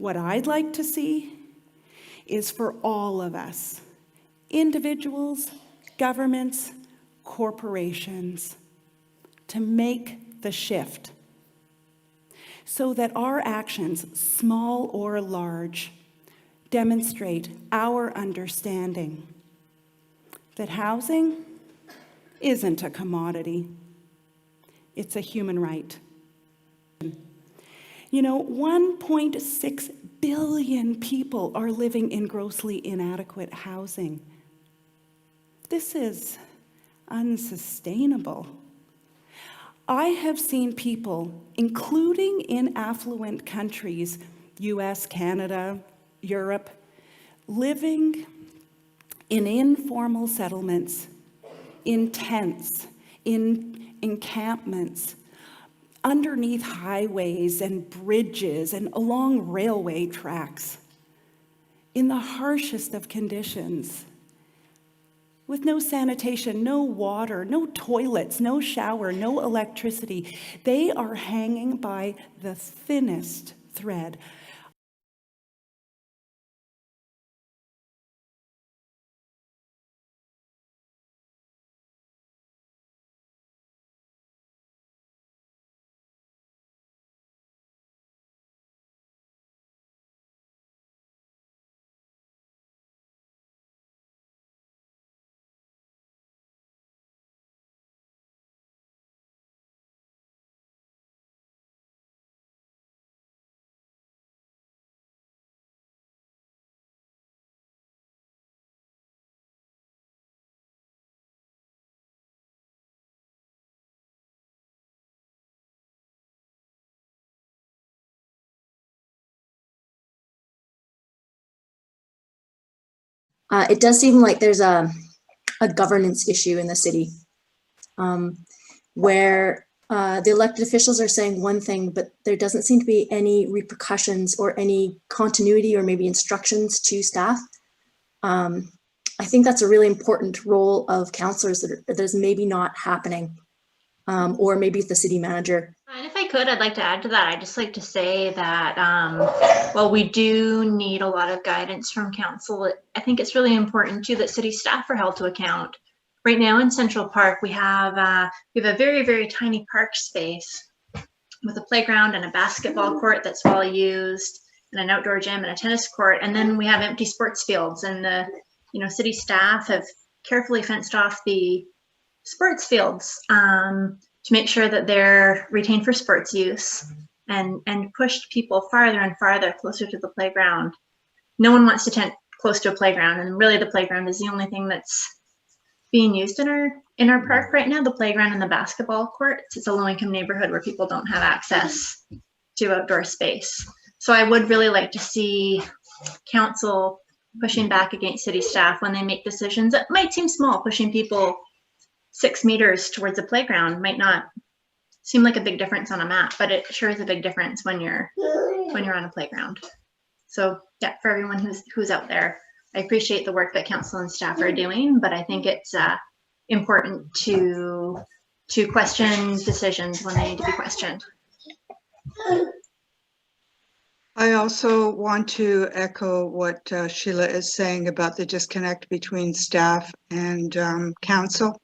What I'd like to see is for all of us, individuals, governments, corporations, to make the shift so that our actions, small or large, demonstrate our understanding that housing isn't a commodity, it's a human right. You know, 1.6 billion people are living in grossly inadequate housing. This is unsustainable. I have seen people, including in affluent countries, US, Canada, Europe, living in informal settlements, in tents, in encampments, underneath highways and bridges and along railway tracks, in the harshest of conditions, with no sanitation, no water, no toilets, no shower, no electricity. They are hanging by the thinnest thread. It does seem like there's a governance issue in the city where the elected officials are saying one thing, but there doesn't seem to be any repercussions or any continuity or maybe instructions to staff. I think that's a really important role of councillors that is maybe not happening, or maybe the city manager. And if I could, I'd like to add to that. I'd just like to say that while we do need a lot of guidance from council, I think it's really important too that city staff are held to account. Right now in Central Park, we have a very, very tiny park space with a playground and a basketball court that's well used, and an outdoor gym and a tennis court. And then we have empty sports fields, and the city staff have carefully fenced off the sports fields to make sure that they're retained for sports use, and pushed people farther and farther closer to the playground. No one wants to tent close to a playground, and really the playground is the only thing that's being used in our park right now, the playground and the basketball courts. It's a low-income neighborhood where people don't have access to outdoor space. So I would really like to see council pushing back against city staff when they make decisions that might seem small. Pushing people 6 meters towards a playground might not seem like a big difference on a map, but it sure is a big difference when you're on a playground. So yeah, for everyone who's out there, I appreciate the work that council and staff are doing, but I think it's important to question decisions when they need to be questioned. I also want to echo what Sheila is saying about the disconnect between staff and council.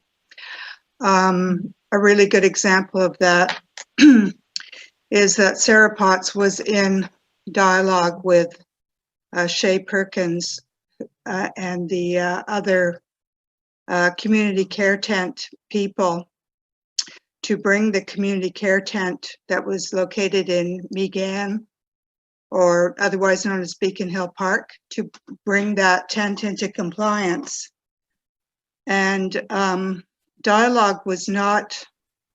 A really good example of that is that Sarah Potts was in dialogue with Shay Perkins and the other community care tent people to bring the community care tent that was located in Megan, or otherwise known as Beacon Hill Park, to bring that tent into compliance. And dialogue was not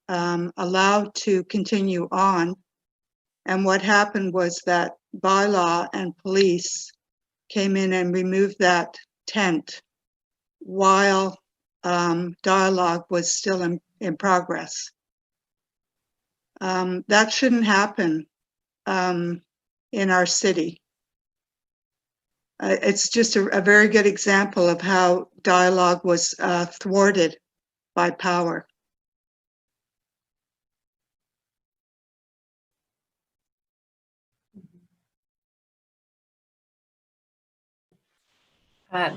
allowed to continue on. And what happened was that Bylaw and police came in and removed that tent while dialogue was still in progress. That shouldn't happen in our city. It's just a very good example of how dialogue was thwarted by power.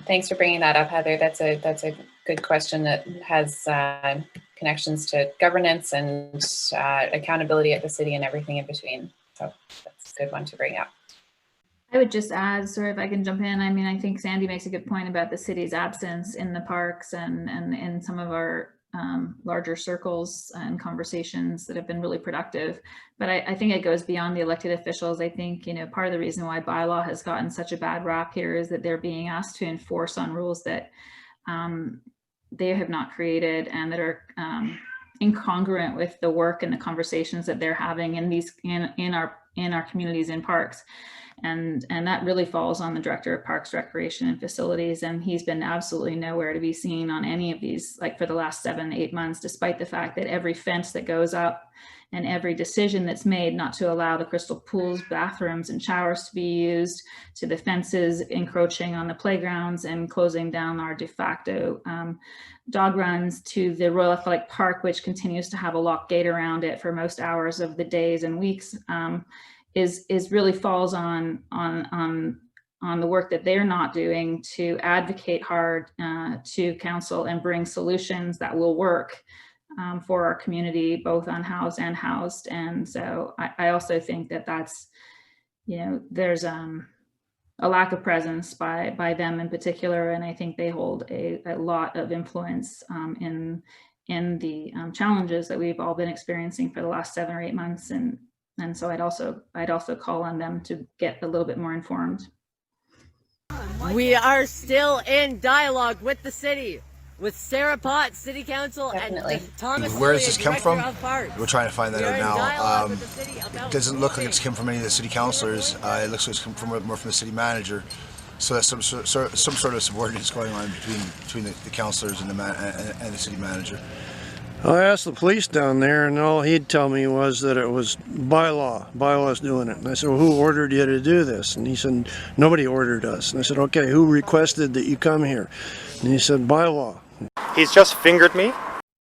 Thanks for bringing that up, Heather. That's a good question that has connections to governance and accountability at the city and everything in between. So that's a good one to bring up. I would just add, sorry if I can jump in. I mean, I think Sandy makes a good point about the city's absence in the parks and in some of our larger circles and conversations that have been really productive. But I think it goes beyond the elected officials. I think, you know, part of the reason why bylaw has gotten such a bad rap here is that they're being asked to enforce on rules that they have not created and that are incongruent with the work and the conversations that they're having in our communities in parks. And that really falls on the director of Parks, Recreation and Facilities. And he's been absolutely nowhere to be seen on any of these, like for the last 7-8 months, despite the fact that every fence that goes up and every decision that's made not to allow the crystal pools, bathrooms and showers to be used, to the fences encroaching on the playgrounds and closing down our de facto dog runs, to the Royal Athletic Park, which continues to have a locked gate around it for most hours of the days and weeks, is really falls on the work that they're not doing to advocate hard to council and bring solutions that will work for our community, both unhoused and housed. And so I also think that that's, you know, there's a lack of presence by them in particular, and I think they hold a lot of influence in the challenges that we've all been experiencing for the last 7 or 8 months. And so I'd also call on them to get a little bit more informed. We are still in dialogue with the city, with Sarah Potts, City Council, Definitely. and Thomas. Where does this come from? Parks. We're trying to find that We are out in now. dialogue with the city about It doesn't look like it's building. come from any of the city councillors. It looks like it's come from more from the city manager. So that's some sort of subordinates going on between the councillors and the city manager. I asked the police down there, and all he'd tell me was that it was bylaw. Bylaw's doing it. And I said, well, who ordered you to do this? And he said, nobody ordered us. And I said, okay, who requested that you come here? And he said, bylaw. He's just fingered me